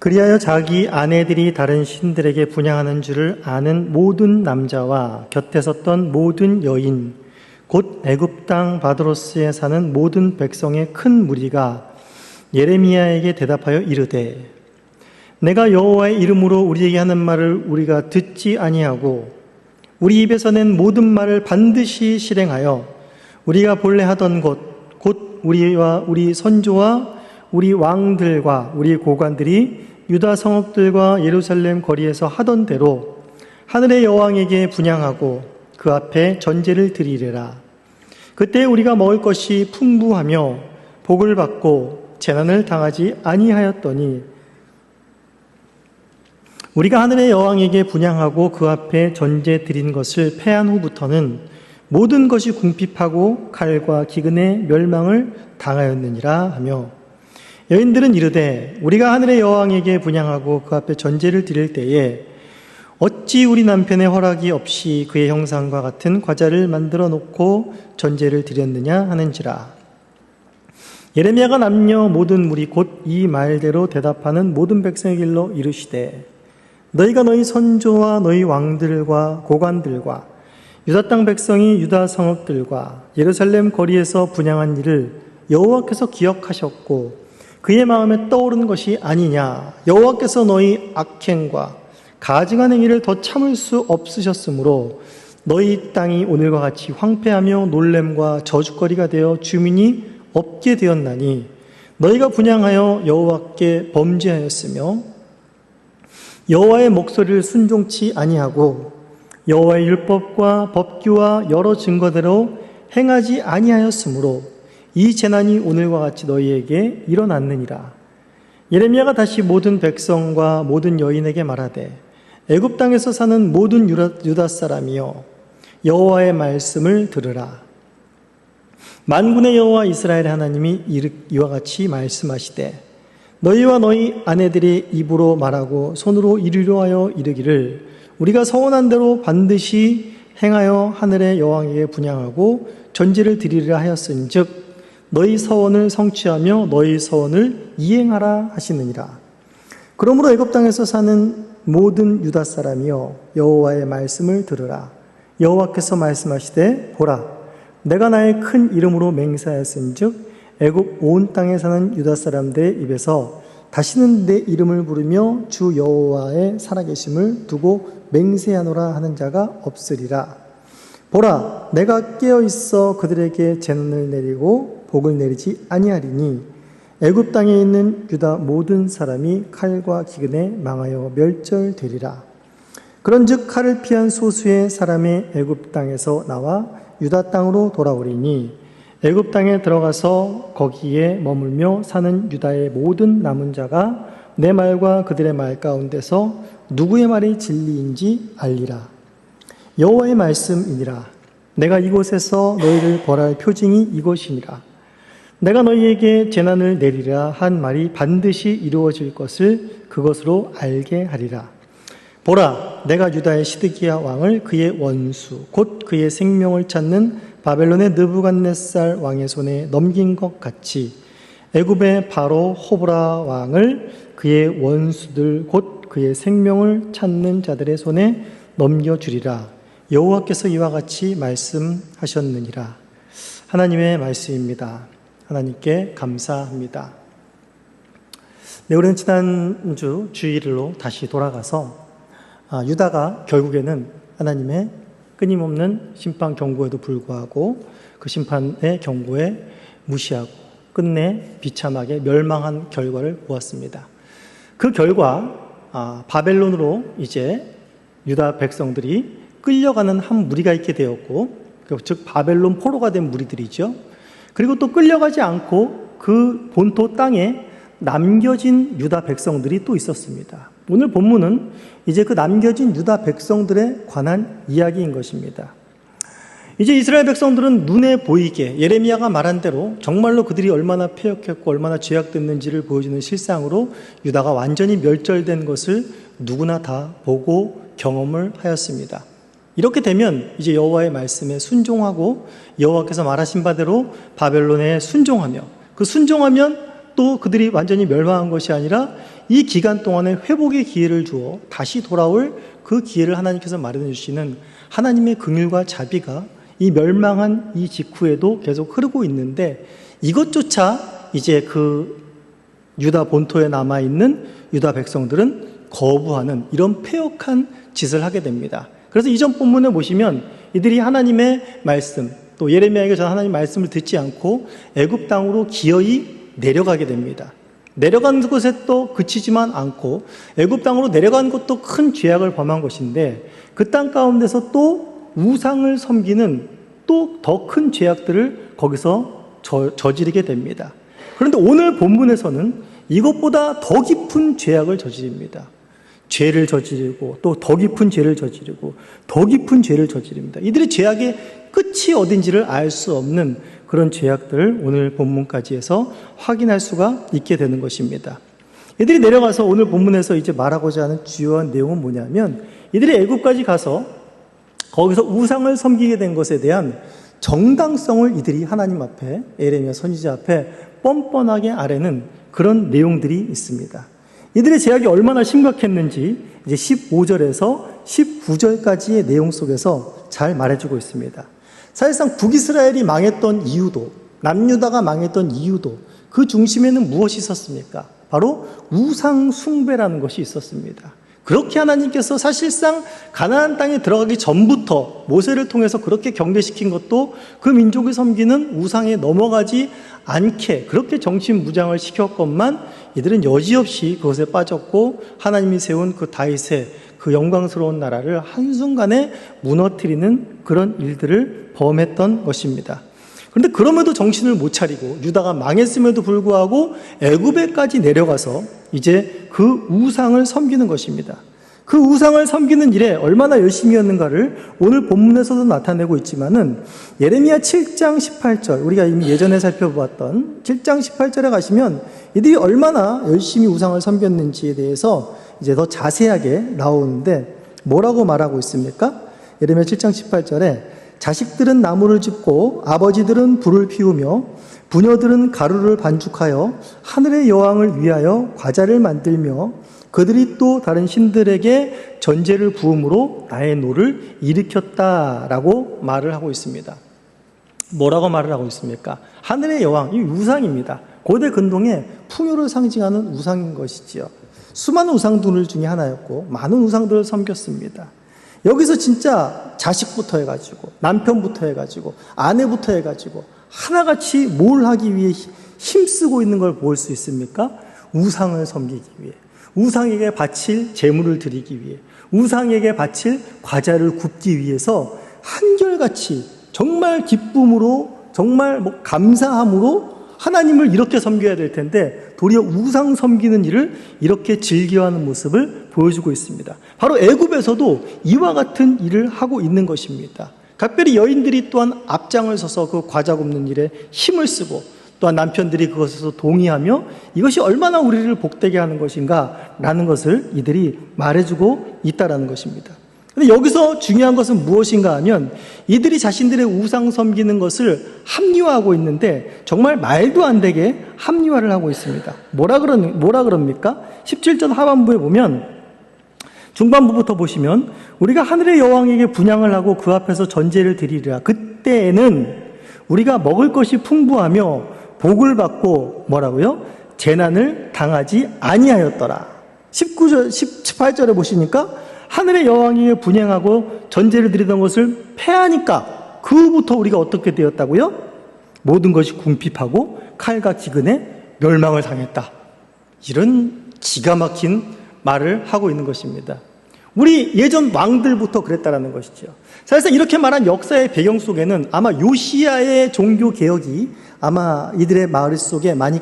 그리하여 자기 아내들이 다른 신들에게 분향하는 줄을 아는 모든 남자와 곁에 섰던 모든 여인 곧 애굽 땅 바드로스에 사는 모든 백성의 큰 무리가 예레미야에게 대답하여 이르되 내가 여호와의 이름으로 우리에게 하는 말을 우리가 듣지 아니하고 우리 입에서 낸 모든 말을 반드시 실행하여 우리가 본래 하던 것 곧 우리와 우리 선조와 우리 왕들과 우리 고관들이 유다 성읍들과 예루살렘 거리에서 하던 대로 하늘의 여왕에게 분향하고 그 앞에 전제를 드리리라. 그때 우리가 먹을 것이 풍부하며 복을 받고 재난을 당하지 아니하였더니 우리가 하늘의 여왕에게 분향하고 그 앞에 전제 드린 것을 패한 후부터는 모든 것이 궁핍하고 칼과 기근의 멸망을 당하였느니라 하며 여인들은 이르되 우리가 하늘의 여왕에게 분향하고 그 앞에 전제를 드릴 때에 어찌 우리 남편의 허락이 없이 그의 형상과 같은 과자를 만들어 놓고 전제를 드렸느냐 하는지라. 예레미야가 남녀 모든 무리 곧 이 말대로 대답하는 모든 백성의 길로 이르시되 너희가 너희 선조와 너희 왕들과 고관들과 유다 땅 백성이 유다 성읍들과 예루살렘 거리에서 분향한 일을 여호와께서 기억하셨고 그의 마음에 떠오른 것이 아니냐. 여호와께서 너희 악행과 가증한 행위를 더 참을 수 없으셨으므로 너희 땅이 오늘과 같이 황폐하며 놀램과 저주거리가 되어 주민이 없게 되었나니 너희가 분향하여 여호와께 범죄하였으며 여호와의 목소리를 순종치 아니하고 여호와의 율법과 법규와 여러 증거대로 행하지 아니하였으므로 이 재난이 오늘과 같이 너희에게 일어났느니라. 예레미야가 다시 모든 백성과 모든 여인에게 말하되 애굽 땅에서 사는 모든 유다 사람이여 여호와의 말씀을 들으라. 만군의 여호와 이스라엘의 하나님이 이와 같이 말씀하시되 너희와 너희 아내들이 입으로 말하고 손으로 이르려 하여 이르기를 우리가 서원한 대로 반드시 행하여 하늘의 여왕에게 분향하고 전제를 드리리라 하였은즉 너희 서원을 성취하며 너희 서원을 이행하라 하시느니라. 그러므로 애굽 땅에서 사는 모든 유다 사람이여 여호와의 말씀을 들으라. 여호와께서 말씀하시되 보라 내가 나의 큰 이름으로 맹세하였은즉 애굽 온 땅에 사는 유다 사람들의 입에서 다시는 내 이름을 부르며 주 여호와의 살아계심을 두고 맹세하노라 하는 자가 없으리라. 보라 내가 깨어있어 그들에게 재난을 내리고 복을 내리지 아니하리니 애굽 땅에 있는 유다 모든 사람이 칼과 기근에 망하여 멸절되리라. 그런즉 칼을 피한 소수의 사람의 애굽 땅에서 나와 유다 땅으로 돌아오리니 애굽 땅에 들어가서 거기에 머물며 사는 유다의 모든 남은 자가 내 말과 그들의 말 가운데서 누구의 말이 진리인지 알리라. 여호와의 말씀이니라. 내가 이곳에서 너희를 벌할 표징이 이것이니라. 내가 너희에게 재난을 내리라 한 말이 반드시 이루어질 것을 그것으로 알게 하리라. 보라 내가 유다의 시드기야 왕을 그의 원수 곧 그의 생명을 찾는 바벨론의 느부갓네살 왕의 손에 넘긴 것 같이 애굽의 바로 호브라 왕을 그의 원수들 곧 그의 생명을 찾는 자들의 손에 넘겨주리라. 여호와께서 이와 같이 말씀하셨느니라. 하나님의 말씀입니다. 하나님께 감사합니다. 네, 우리는 지난주 주일로 다시 돌아가서 유다가 결국에는 하나님의 끊임없는 심판 경고에도 불구하고 그 심판의 경고에 무시하고 끝내 비참하게 멸망한 결과를 보았습니다. 그 결과 바벨론으로 이제 유다 백성들이 끌려가는 한 무리가 있게 되었고 즉 바벨론 포로가 된 무리들이죠. 그리고 또 끌려가지 않고 그 본토 땅에 남겨진 유다 백성들이 또 있었습니다. 오늘 본문은 이제 그 남겨진 유다 백성들에 관한 이야기인 것입니다. 이제 이스라엘 백성들은 눈에 보이게 예레미야가 말한 대로 정말로 그들이 얼마나 패역했고 얼마나 죄악됐는지를 보여주는 실상으로 유다가 완전히 멸절된 것을 누구나 다 보고 경험을 하였습니다. 이렇게 되면 이제 여호와의 말씀에 순종하고 여호와께서 말하신 바대로 바벨론에 순종하며 그 순종하면 또 그들이 완전히 멸망한 것이 아니라 이 기간 동안에 회복의 기회를 주어 다시 돌아올 그 기회를 하나님께서 마련해 주시는 하나님의 긍휼과 자비가 이 멸망한 이 직후에도 계속 흐르고 있는데, 이것조차 이제 그 유다 본토에 남아있는 유다 백성들은 거부하는 이런 패역한 짓을 하게 됩니다. 그래서 이전 본문에 보시면 이들이 하나님의 말씀, 또 예레미야에게 전 하나님 말씀을 듣지 않고 애굽 땅으로 기어이 내려가게 됩니다. 내려간 곳에 또 그치지만 않고 애굽 땅으로 내려간 것도 큰 죄악을 범한 것인데, 그 땅 가운데서 또 우상을 섬기는 또 더 큰 죄악들을 거기서 저지르게 됩니다. 그런데 오늘 본문에서는 이것보다 더 깊은 죄악을 저지릅니다. 죄를 저지르고 또 더 깊은 죄를 저지르고 더 깊은 죄를 저지릅니다. 이들의 죄악의 끝이 어딘지를 알 수 없는 그런 죄악들을 오늘 본문까지 해서 확인할 수가 있게 되는 것입니다. 이들이 내려가서 오늘 본문에서 이제 말하고자 하는 주요한 내용은 뭐냐면, 이들이 애굽까지 가서 거기서 우상을 섬기게 된 것에 대한 정당성을 이들이 하나님 앞에, 예레미야 선지자 앞에 뻔뻔하게 아뢰는 그런 내용들이 있습니다. 이들의 죄악이 얼마나 심각했는지 이제 15절에서 19절까지의 내용 속에서 잘 말해주고 있습니다. 사실상 북이스라엘이 망했던 이유도, 남유다가 망했던 이유도 그 중심에는 무엇이 있었습니까? 바로 우상 숭배라는 것이 있었습니다. 그렇게 하나님께서 사실상 가나안 땅에 들어가기 전부터 모세를 통해서 그렇게 경계시킨 것도 그 민족이 섬기는 우상에 넘어가지 않게 그렇게 정신무장을 시켰건만, 이들은 여지없이 그것에 빠졌고 하나님이 세운 그 다윗의 그 영광스러운 나라를 한순간에 무너뜨리는 그런 일들을 범했던 것입니다. 그런데 그럼에도 정신을 못 차리고 유다가 망했음에도 불구하고 애굽에까지 내려가서 이제 그 우상을 섬기는 것입니다. 그 우상을 섬기는 일에 얼마나 열심이었는가를 오늘 본문에서도 나타내고 있지만은, 예레미야 7장 18절, 우리가 이미 예전에 살펴보았던 7장 18절에 가시면 이들이 얼마나 열심히 우상을 섬겼는지에 대해서 이제 더 자세하게 나오는데, 뭐라고 말하고 있습니까? 예레미야 7장 18절에 자식들은 나무를 짚고 아버지들은 불을 피우며 부녀들은 가루를 반죽하여 하늘의 여왕을 위하여 과자를 만들며 그들이 또 다른 신들에게 전제를 부음으로 나의 노를 일으켰다라고 말을 하고 있습니다. 뭐라고 말을 하고 있습니까? 하늘의 여왕, 이 우상입니다. 고대 근동의 풍요를 상징하는 우상인 것이지요. 수많은 우상들 중에 하나였고 많은 우상들을 섬겼습니다. 여기서 진짜 자식부터 해가지고 남편부터 해가지고 아내부터 해가지고 하나같이 뭘 하기 위해 힘쓰고 있는 걸 볼 수 있습니까? 우상을 섬기기 위해, 우상에게 바칠 제물을 드리기 위해, 우상에게 바칠 과자를 굽기 위해서 한결같이 정말 기쁨으로, 정말 감사함으로 하나님을 이렇게 섬겨야 될 텐데 도리어 우상 섬기는 일을 이렇게 즐겨하는 모습을 보여주고 있습니다. 바로 애굽에서도 이와 같은 일을 하고 있는 것입니다. 각별히 여인들이 또한 앞장을 서서 그 과자 굽는 일에 힘을 쓰고, 또한 남편들이 그것에서 동의하며 이것이 얼마나 우리를 복되게 하는 것인가 라는 것을 이들이 말해주고 있다는 것입니다. 그런데 여기서 중요한 것은 무엇인가 하면, 이들이 자신들의 우상 섬기는 것을 합리화하고 있는데 정말 말도 안 되게 합리화를 하고 있습니다. 뭐라 그럽니까? 17절 하반부에 보면, 중반부부터 보시면 우리가 하늘의 여왕에게 분향을 하고 그 앞에서 전제를 드리리라. 그때에는 우리가 먹을 것이 풍부하며 복을 받고 뭐라고요? 재난을 당하지 아니하였더라. 18절에 보시니까 하늘의 여왕에게 분향하고 전제를 드리던 것을 패하니까 그부터 우리가 어떻게 되었다고요? 모든 것이 궁핍하고 칼과 기근에 멸망을 당했다. 이런 기가 막힌 말을 하고 있는 것입니다. 우리 예전 왕들부터 그랬다라는 것이죠. 사실상 이렇게 말한 역사의 배경 속에는 아마 요시야의 종교 개혁이 아마 이들의 마을 속에 많이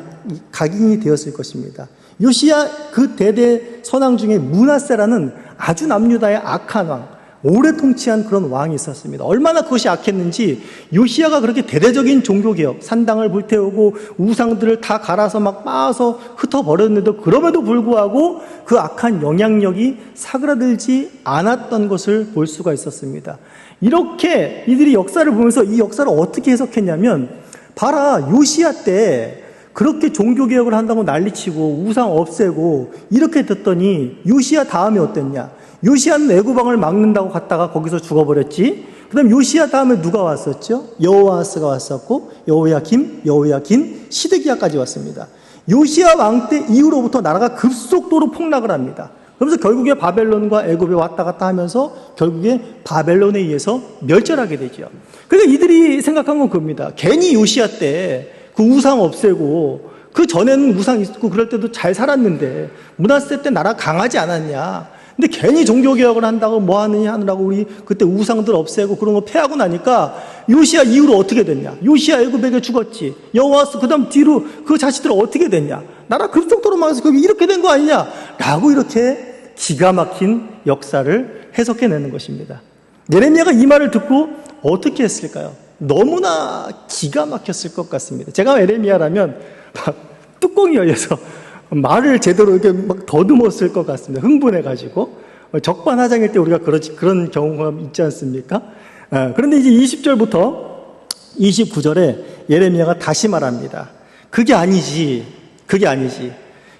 각인이 되었을 것입니다. 요시야 그 대대 선왕 중에 므낫세라는 아주 남유다의 악한 왕, 오래 통치한 그런 왕이 있었습니다. 얼마나 그것이 악했는지 요시야가 그렇게 대대적인 종교개혁, 산당을 불태우고 우상들을 다 갈아서 막 빻아서 흩어버렸는데도 그럼에도 불구하고 그 악한 영향력이 사그라들지 않았던 것을 볼 수가 있었습니다. 이렇게 이들이 역사를 보면서 이 역사를 어떻게 해석했냐면, 봐라, 요시야 때 그렇게 종교개혁을 한다고 난리치고 우상 없애고 이렇게 됐더니 요시야 다음에 어땠냐? 요시야는 애굽왕을 막는다고 갔다가 거기서 죽어버렸지. 그 다음 요시야 다음에 누가 왔었죠? 여호아스가 왔었고 여호야긴, 시드기야까지 왔습니다. 요시야 왕 때 이후로부터 나라가 급속도로 폭락을 합니다. 그러면서 결국에 바벨론과 애굽에 왔다 갔다 하면서 결국에 바벨론에 의해서 멸절하게 되죠. 그러니까 이들이 생각한 건 그겁니다. 괜히 요시야 때 그 우상 없애고 그 전에는 우상 있고 그럴 때도 잘 살았는데 므낫세 때 나라 강하지 않았냐. 근데 괜히 종교개혁을 한다고 뭐 하느냐 하느라고 우리 그때 우상들 없애고 그런 거 패하고 나니까 요시야 이후로 어떻게 됐냐. 요시야 애굽에게 죽었지. 여호와스 그 다음 뒤로 그 자식들 어떻게 됐냐. 나라 급속도로 망해서 그게 이렇게 된 거 아니냐 라고 이렇게 기가 막힌 역사를 해석해내는 것입니다. 예레미야가 이 말을 듣고 어떻게 했을까요? 너무나 기가 막혔을 것 같습니다. 제가 예레미야라면 뚜껑이 열려서 말을 제대로 이렇게 막 더듬었을 것 같습니다. 흥분해가지고. 적반하장일 때 우리가 그런 경우가 있지 않습니까? 그런데 이제 20절부터 29절에 예레미야가 다시 말합니다. 그게 아니지.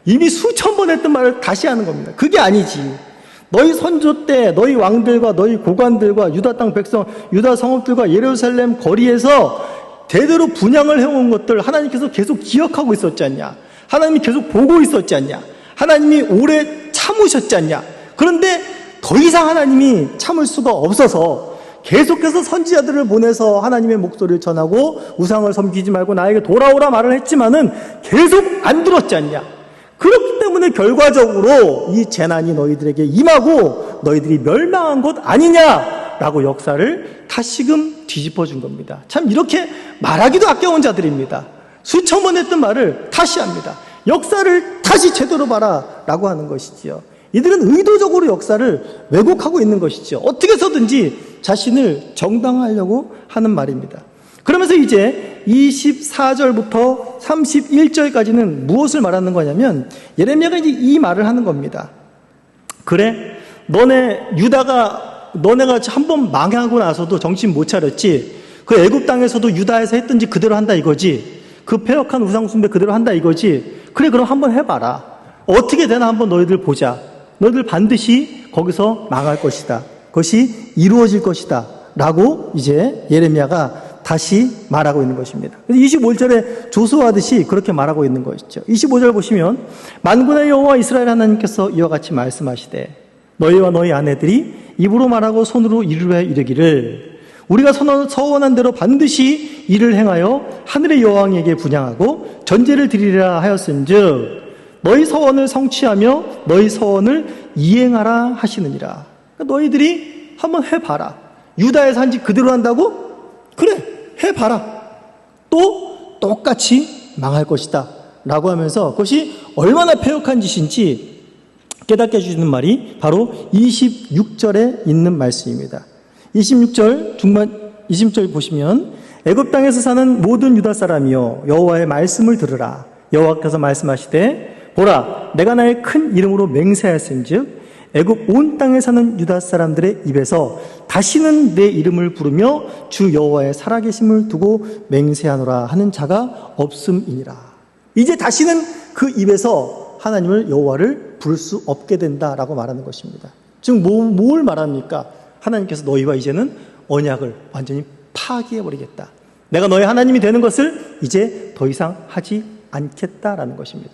이미 수천 번 했던 말을 다시 하는 겁니다. 그게 아니지. 너희 선조 때 너희 왕들과 너희 고관들과 유다 땅 백성, 유다 성읍들과 예루살렘 거리에서 대대로 분향을 해온 것들 하나님께서 계속 기억하고 있었지 않냐. 하나님이 계속 보고 있었지 않냐. 하나님이 오래 참으셨지 않냐. 그런데 더 이상 하나님이 참을 수가 없어서 계속해서 선지자들을 보내서 하나님의 목소리를 전하고 우상을 섬기지 말고 나에게 돌아오라 말을 했지만은 계속 안 들었지 않냐. 그렇기 때문에 결과적으로 이 재난이 너희들에게 임하고 너희들이 멸망한 것 아니냐라고 역사를 다시금 뒤집어 준 겁니다. 참 이렇게 말하기도 아까운 자들입니다. 수천 번 했던 말을 다시 합니다. 역사를 다시 제대로 봐라라고 하는 것이지요. 이들은 의도적으로 역사를 왜곡하고 있는 것이죠. 어떻게 해서든지 자신을 정당화하려고 하는 말입니다. 그러면서 이제 24절부터 31절까지는 무엇을 말하는 거냐면 예레미야가 이제 이 말을 하는 겁니다. 그래, 너네가 한번 망하고 나서도 정신 못 차렸지. 그 애굽 땅에서도 유다에서 했든지 그대로 한다 이거지. 그 패역한 우상 숭배 그대로 한다 이거지. 그래, 그럼 한번 해봐라. 어떻게 되나 한번 너희들 보자. 너희들 반드시 거기서 망할 것이다. 그것이 이루어질 것이다. 라고 이제 예레미야가 다시 말하고 있는 것입니다. 25절에 조소하듯이 그렇게 말하고 있는 것이죠. 25절 보시면 만군의 여호와 이스라엘 하나님께서 이와 같이 말씀하시되 너희와 너희 아내들이 입으로 말하고 손으로 이루려 이르기를 우리가 서원한 대로 반드시 이를 행하여 하늘의 여왕에게 분향하고 전제를 드리리라 하였은즉 너희 서원을 성취하며 너희 서원을 이행하라 하시느니라. 그러니까 너희들이 한번 해봐라. 유다에서 한 지 그대로 한다고? 그래, 해봐라. 또 똑같이 망할 것이다 라고 하면서 그것이 얼마나 패역한 짓인지 깨닫게 해주시는 말이 바로 26절에 있는 말씀입니다. 26절 중반 20절 보시면 애굽 땅에서 사는 모든 유다 사람이여 여호와의 말씀을 들으라. 여호와께서 말씀하시되 보라 내가 나의 큰 이름으로 맹세하였은즉 애굽 온 땅에 사는 유다 사람들의 입에서 다시는 내 이름을 부르며 주 여호와의 살아계심을 두고 맹세하노라 하는 자가 없음이니라. 이제 다시는 그 입에서 하나님을 여호와를 부를 수 없게 된다라고 말하는 것입니다. 즉 뭘 말합니까? 하나님께서 너희와 이제는 언약을 완전히 파기해버리겠다. 내가 너희 하나님이 되는 것을 이제 더 이상 하지 않겠다라는 것입니다.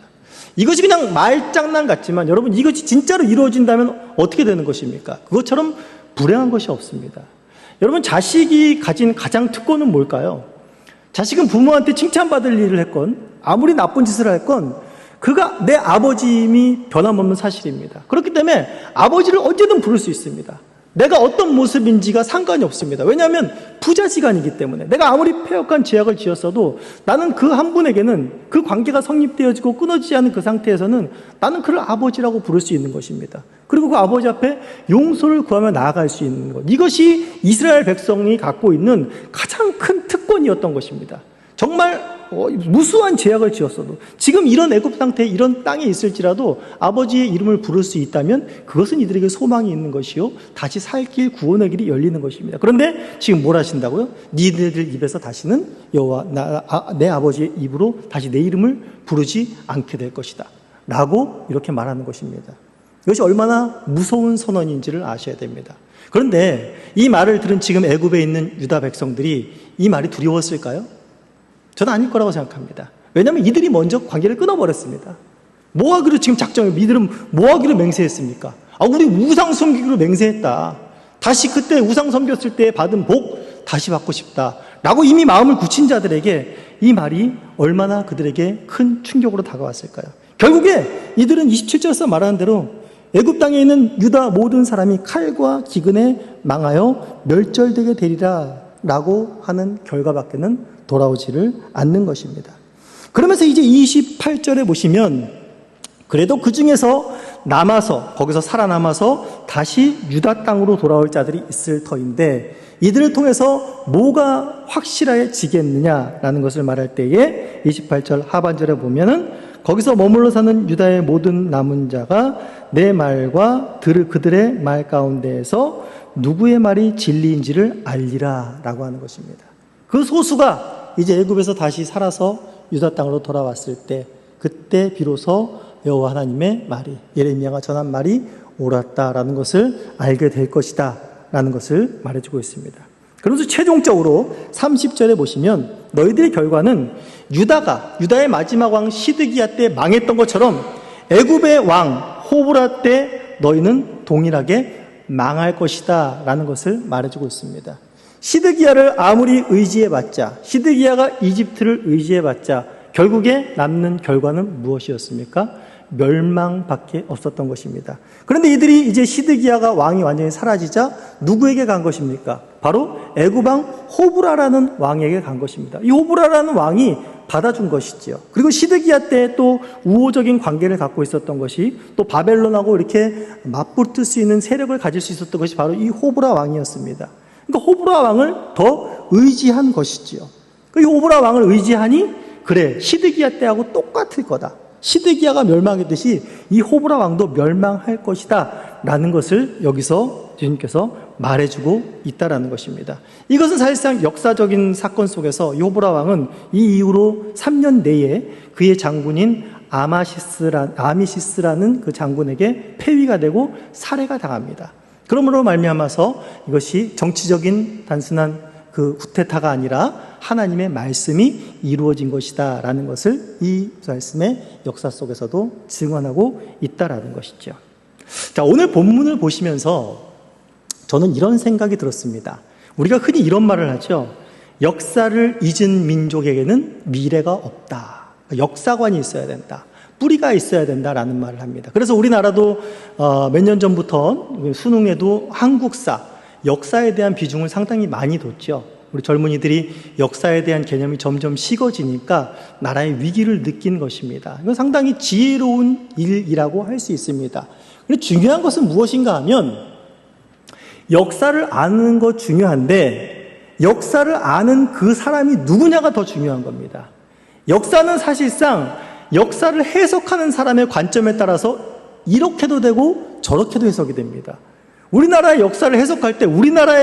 이것이 그냥 말장난 같지만 여러분 이것이 진짜로 이루어진다면 어떻게 되는 것입니까? 그것처럼 불행한 것이 없습니다. 여러분 자식이 가진 가장 특권은 뭘까요? 자식은 부모한테 칭찬받을 일을 했건 아무리 나쁜 짓을 했건 그가 내 아버지임이 변함없는 사실입니다. 그렇기 때문에 아버지를 언제든 부를 수 있습니다. 내가 어떤 모습인지가 상관이 없습니다. 왜냐하면 부자지간이기 때문에 내가 아무리 패역한 죄악을 지었어도 나는 그 한 분에게는 그 관계가 성립되어지고 끊어지지 않은 그 상태에서는 나는 그를 아버지라고 부를 수 있는 것입니다. 그리고 그 아버지 앞에 용서를 구하며 나아갈 수 있는 것. 이것이 이스라엘 백성이 갖고 있는 가장 큰 특권이었던 것입니다. 정말 무수한 제약을 지었어도 지금 이런 애굽 상태에 이런 땅에 있을지라도 아버지의 이름을 부를 수 있다면 그것은 이들에게 소망이 있는 것이요 다시 살 길 구원의 길이 열리는 것입니다. 그런데 지금 뭘 하신다고요? 니네들 입에서 다시는 여호와 내 아버지의 입으로 다시 내 이름을 부르지 않게 될 것이다 라고 이렇게 말하는 것입니다. 이것이 얼마나 무서운 선언인지를 아셔야 됩니다. 그런데 이 말을 들은 지금 애굽에 있는 유다 백성들이 이 말이 두려웠을까요? 저는 아닐 거라고 생각합니다. 왜냐하면 이들이 먼저 관계를 끊어버렸습니다. 뭐하기로 지금 이들은 뭐하기로 맹세했습니까? 우리 우상 섬기기로 맹세했다. 다시 그때 우상 섬겼을 때 받은 복 다시 받고 싶다 라고 이미 마음을 굳힌 자들에게 이 말이 얼마나 그들에게 큰 충격으로 다가왔을까요? 결국에 이들은 27절에서 말하는 대로 애굽 땅에 있는 유다 모든 사람이 칼과 기근에 망하여 멸절되게 되리라 라고 하는 결과밖에는 돌아오지를 않는 것입니다. 그러면서 이제 28절에 보시면 그래도 그 중에서 거기서 살아남아서 다시 유다 땅으로 돌아올 자들이 있을 터인데 이들을 통해서 뭐가 확실해지겠느냐라는 것을 말할 때에 28절 하반절에 보면은 거기서 머물러 사는 유다의 모든 남은 자가 내 말과 그들의 말 가운데에서 누구의 말이 진리인지를 알리라 라고 하는 것입니다. 그 소수가 이제 애굽에서 다시 살아서 유다 땅으로 돌아왔을 때 그때 비로소 여호와 하나님의 말이 예레미야가 전한 말이 옳았다라는 것을 알게 될 것이다 라는 것을 말해주고 있습니다. 그러면서 최종적으로 30절에 보시면 너희들의 결과는 유다의 마지막 왕 시드기야 때 망했던 것처럼 애굽의 왕 호브라 때 너희는 동일하게 망할 것이다 라는 것을 말해주고 있습니다. 시드기야를 아무리 의지해봤자 시드기야가 이집트를 의지해봤자 결국에 남는 결과는 무엇이었습니까? 멸망밖에 없었던 것입니다. 그런데 이들이 이제 시드기야가 왕이 완전히 사라지자 누구에게 간 것입니까? 바로 애굽 왕 호브라라는 왕에게 간 것입니다. 이 호브라라는 왕이 받아준 것이지요. 그리고 시드기야 때 또 우호적인 관계를 갖고 있었던 것이 또 바벨론하고 이렇게 맞붙을 수 있는 세력을 가질 수 있었던 것이 바로 이 호브라 왕이었습니다. 그러니까 호브라 왕을 더 의지한 것이지요. 이 호브라 왕을 의지하니 그래 시드기야 때하고 똑같을 거다. 시드기야가 멸망했듯이 이 호브라 왕도 멸망할 것이다 라는 것을 여기서 주님께서 말해주고 있다라는 것입니다. 이것은 사실상 역사적인 사건 속에서 이 호브라 왕은 이 이후로 3년 내에 그의 장군인 아미시스라는 그 장군에게 폐위가 되고 살해가 당합니다. 그러므로 말미암아서 이것이 정치적인 단순한 그 쿠데타가 아니라 하나님의 말씀이 이루어진 것이다 라는 것을 이 말씀의 역사 속에서도 증언하고 있다라는 것이죠. 자, 오늘 본문을 보시면서 저는 이런 생각이 들었습니다. 우리가 흔히 이런 말을 하죠. 역사를 잊은 민족에게는 미래가 없다. 역사관이 있어야 된다. 뿌리가 있어야 된다라는 말을 합니다. 그래서 우리나라도 몇 년 전부터 수능에도 한국사, 역사에 대한 비중을 상당히 많이 뒀죠. 우리 젊은이들이 역사에 대한 개념이 점점 식어지니까 나라의 위기를 느낀 것입니다. 이건 상당히 지혜로운 일이라고 할 수 있습니다. 그런데 중요한 것은 무엇인가 하면 역사를 아는 것 중요한데 역사를 아는 그 사람이 누구냐가 더 중요한 겁니다. 역사는 사실상 역사를 해석하는 사람의 관점에 따라서 이렇게도 되고 저렇게도 해석이 됩니다. 우리나라의 역사를 해석할 때 우리나라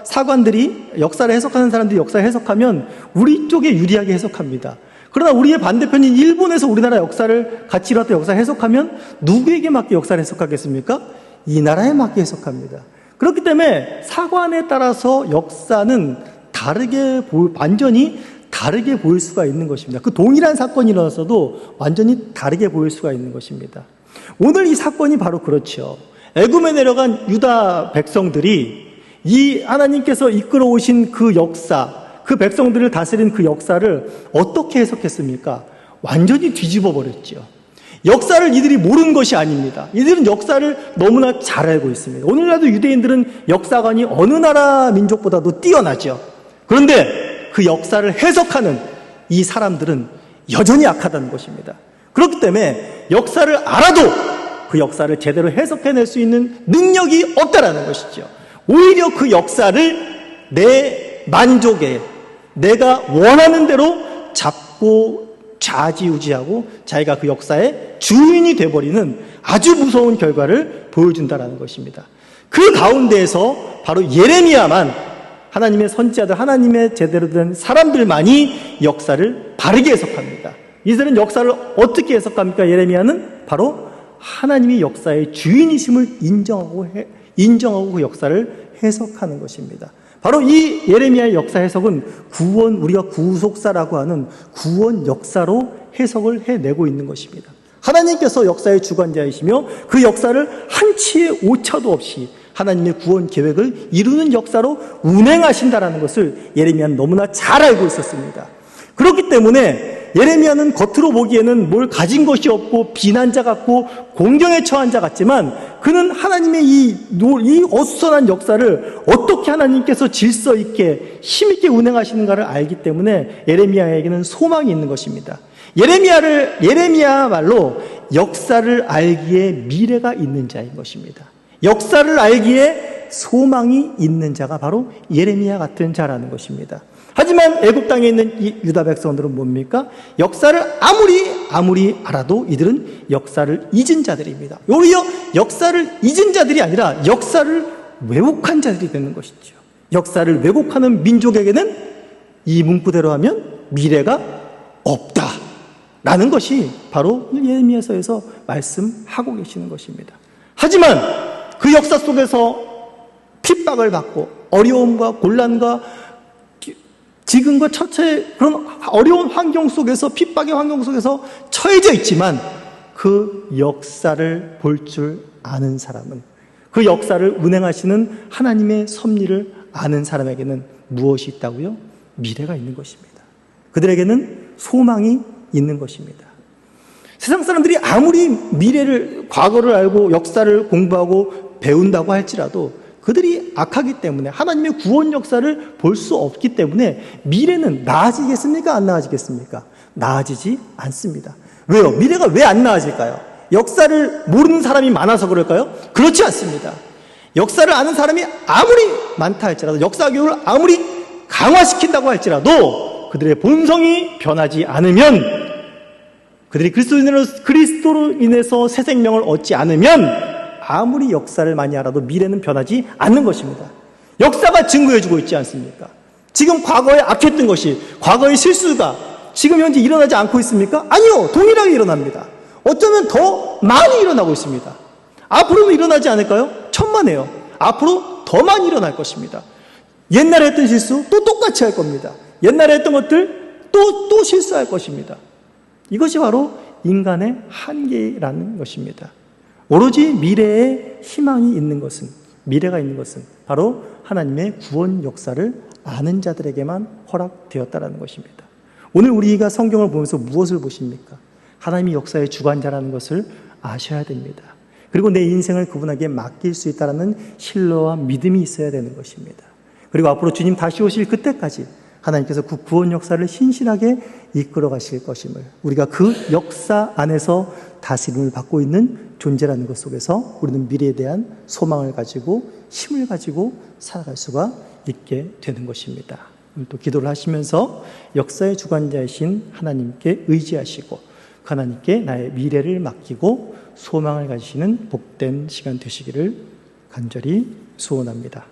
사관들이 역사를 해석하는 사람들이 역사를 해석하면 우리 쪽에 유리하게 해석합니다. 그러나 우리의 반대편인 일본에서 우리나라 역사를 같이 일어났던 역사를 해석하면 누구에게 맞게 역사를 해석하겠습니까? 이 나라에 맞게 해석합니다. 그렇기 때문에 사관에 따라서 역사는 완전히 다르게 보일 수가 있는 것입니다. 그 동일한 사건이 일어났어도 완전히 다르게 보일 수가 있는 것입니다. 오늘 이 사건이 바로 그렇죠. 애굽에 내려간 유다 백성들이 이 하나님께서 이끌어 오신 그 역사, 그 백성들을 다스린 그 역사를 어떻게 해석했습니까? 완전히 뒤집어 버렸죠. 역사를 이들이 모르는 것이 아닙니다. 이들은 역사를 너무나 잘 알고 있습니다. 오늘날도 유대인들은 역사관이 어느 나라 민족보다도 뛰어나죠. 그런데 그 역사를 해석하는 이 사람들은 여전히 약하다는 것입니다. 그렇기 때문에 역사를 알아도 그 역사를 제대로 해석해낼 수 있는 능력이 없다라는 것이죠. 오히려 그 역사를 내 만족에 내가 원하는 대로 잡고 좌지우지하고 자기가 그 역사의 주인이 되어버리는 아주 무서운 결과를 보여준다는 것입니다. 그 가운데에서 바로 예레미야만, 하나님의 선지자들, 하나님의 제대로 된 사람들만이 역사를 바르게 해석합니다. 이들은 역사를 어떻게 해석합니까? 예레미야는 바로 하나님이 역사의 주인이심을 인정하고 그 역사를 해석하는 것입니다. 바로 이 예레미야의 역사 해석은 우리가 구속사라고 하는 구원 역사로 해석을 해내고 있는 것입니다. 하나님께서 역사의 주관자이시며 그 역사를 한치의 오차도 없이 하나님의 구원 계획을 이루는 역사로 운행하신다는 것을 예레미야는 너무나 잘 알고 있었습니다. 그렇기 때문에 예레미야는 겉으로 보기에는 뭘 가진 것이 없고 비난자 같고 공경에 처한 자 같지만 그는 하나님의 이 어수선한 역사를 어떻게 하나님께서 질서 있게 힘 있게 운행하시는가를 알기 때문에 예레미야에게는 소망이 있는 것입니다. 예레미야말로 역사를 알기에 미래가 있는 자인 것입니다. 역사를 알기에 소망이 있는 자가 바로 예레미야 같은 자라는 것입니다. 하지만 애굽 땅에 있는 이 유다 백성들은 뭡니까? 역사를 아무리 알아도 이들은 역사를 잊은 자들입니다. 오히려 역사를 잊은 자들이 아니라 역사를 왜곡한 자들이 되는 것이죠. 역사를 왜곡하는 민족에게는 이 문구대로 하면 미래가 없다라는 것이 바로 예레미야서에서 말씀하고 계시는 것입니다. 하지만 그 역사 속에서 핍박을 받고 어려움과 곤란과 지금과 처처의 그런 어려운 환경 속에서, 핍박의 환경 속에서 처해져 있지만 그 역사를 볼 줄 아는 사람은, 그 역사를 운행하시는 하나님의 섭리를 아는 사람에게는 무엇이 있다고요? 미래가 있는 것입니다. 그들에게는 소망이 있는 것입니다. 세상 사람들이 아무리 과거를 알고 역사를 공부하고 배운다고 할지라도 그들이 악하기 때문에 하나님의 구원 역사를 볼 수 없기 때문에 미래는 나아지겠습니까? 안 나아지겠습니까? 나아지지 않습니다. 왜요? 미래가 왜 안 나아질까요? 역사를 모르는 사람이 많아서 그럴까요? 그렇지 않습니다. 역사를 아는 사람이 아무리 많다 할지라도, 역사 교육을 아무리 강화시킨다고 할지라도 그들의 본성이 변하지 않으면, 그들이 그리스도로 인해서 새 생명을 얻지 않으면 아무리 역사를 많이 알아도 미래는 변하지 않는 것입니다. 역사가 증거해주고 있지 않습니까? 지금 과거에 악했던 것이, 과거의 실수가 지금 현재 일어나지 않고 있습니까? 아니요, 동일하게 일어납니다. 어쩌면 더 많이 일어나고 있습니다. 앞으로는 일어나지 않을까요? 천만에요. 앞으로 더 많이 일어날 것입니다. 옛날에 했던 실수 또 똑같이 할 겁니다. 옛날에 했던 것들 또 실수할 것입니다. 이것이 바로 인간의 한계라는 것입니다. 오로지 미래에 희망이 있는 것은, 미래가 있는 것은 바로 하나님의 구원 역사를 아는 자들에게만 허락되었다라는 것입니다. 오늘 우리가 성경을 보면서 무엇을 보십니까? 하나님이 역사의 주관자라는 것을 아셔야 됩니다. 그리고 내 인생을 그분에게 맡길 수 있다는 신뢰와 믿음이 있어야 되는 것입니다. 그리고 앞으로 주님 다시 오실 그때까지 하나님께서 그 구원 역사를 신실하게 이끌어 가실 것임을, 우리가 그 역사 안에서 다스림을 받고 있는 존재라는 것 속에서 우리는 미래에 대한 소망을 가지고 힘을 가지고 살아갈 수가 있게 되는 것입니다. 오늘 또 기도를 하시면서 역사의 주관자이신 하나님께 의지하시고 그 하나님께 나의 미래를 맡기고 소망을 가지시는 복된 시간 되시기를 간절히 소원합니다.